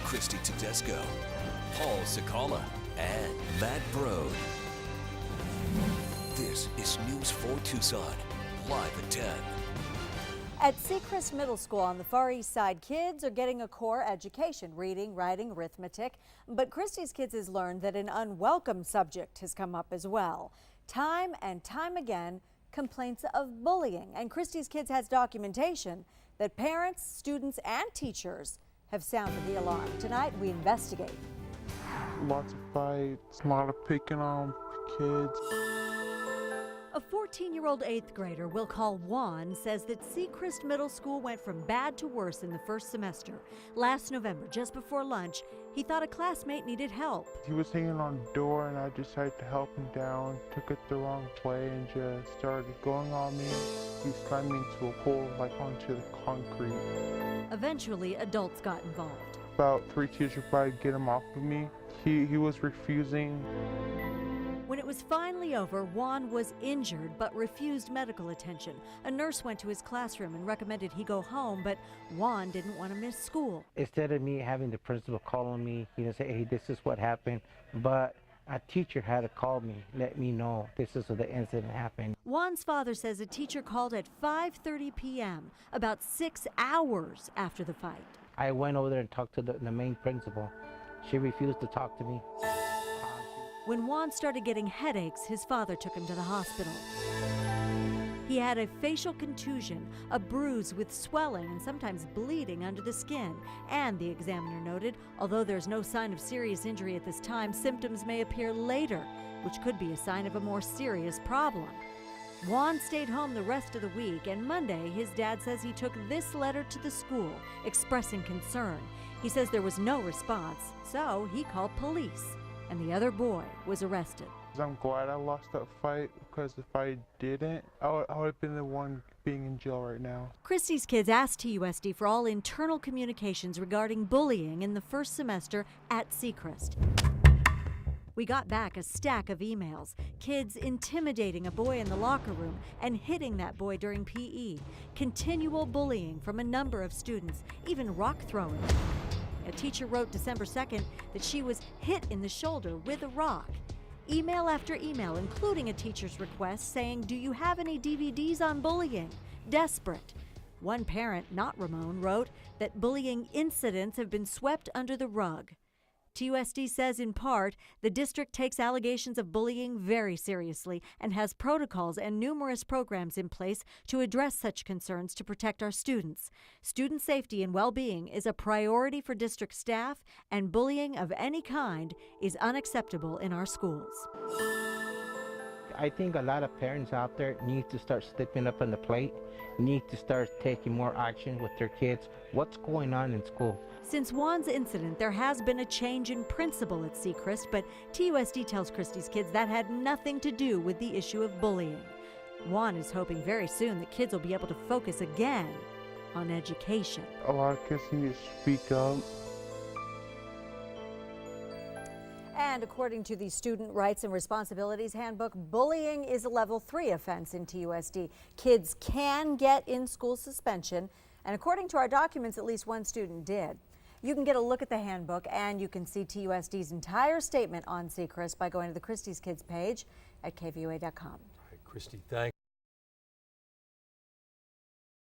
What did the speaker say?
Kristi Tedesco, Paul Sakala, and Matt Brode. This is News 4 Tucson, live at 10. At Secrist Middle School on the Far East Side, kids are getting a core education, reading, writing, arithmetic. But Kristi's kids has learned that an unwelcome subject has come up as well. Time and time again, complaints of bullying. And Kristi's kids has documentation that parents, students, and teachers have sounded the alarm. Tonight, we investigate. Lots of fights, a lot of picking on kids. A 14-year-old 8th grader we'll call Juan says that Secrist Middle School went from bad to worse in the first semester. Last November, just before lunch, he thought a classmate needed help. He was hanging on the door and I decided to help him down, took it the wrong way and just started going on me. He slammed me into a hole, like onto the concrete. Eventually, adults got involved. About 3 teachers tried to get him off of me. He was refusing. When it was finally over, Juan was injured but refused medical attention. A nurse went to his classroom and recommended he go home, but Juan didn't want to miss school. Instead of me having the principal calling me, say, hey, this is what happened, but a teacher had to call me, let me know this is what the incident happened. Juan's father says a teacher called at 5:30 p.m., about 6 hours after the fight. I went over there and talked to the main principal. She refused to talk to me. When Juan started getting headaches, his father took him to the hospital. He had a facial contusion, a bruise with swelling and sometimes bleeding under the skin. And the examiner noted, although there's no sign of serious injury at this time, symptoms may appear later, which could be a sign of a more serious problem. Juan stayed home the rest of the week, and Monday, his dad says he took this letter to the school expressing concern. He says there was no response, so he called police, and the other boy was arrested. I'm glad I lost that fight, because if I didn't, I would have been the one being in jail right now. Kristi's kids asked TUSD for all internal communications regarding bullying in the first semester at Secrist. We got back a stack of emails, kids intimidating a boy in the locker room and hitting that boy during PE, continual bullying from a number of students, even rock throwing. A teacher wrote December 2nd that she was hit in the shoulder with a rock. Email after email, including a teacher's request saying, do you have any DVDs on bullying? Desperate. One parent, not Ramon, wrote that bullying incidents have been swept under the rug. TUSD says in part, the district takes allegations of bullying very seriously and has protocols and numerous programs in place to address such concerns to protect our students. Student safety and well-being is a priority for district staff, and bullying of any kind is unacceptable in our schools. I think a lot of parents out there need to start stepping up on the plate, need to start taking more action with their kids. What's going on in school? Since Juan's incident, there has been a change in principle at Secrist, but TUSD tells Kristi's kids that had nothing to do with the issue of bullying. Juan is hoping very soon that kids will be able to focus again on education. A lot of kids need to speak up. And according to the Student Rights and Responsibilities Handbook, bullying is a level 3 offense in TUSD. Kids can get in-school suspension, and according to our documents, at least one student did. You can get a look at the handbook, and you can see TUSD's entire statement on Secrist by going to the Kristi's Kids page at KVOA.com. All right, Kristi, thanks.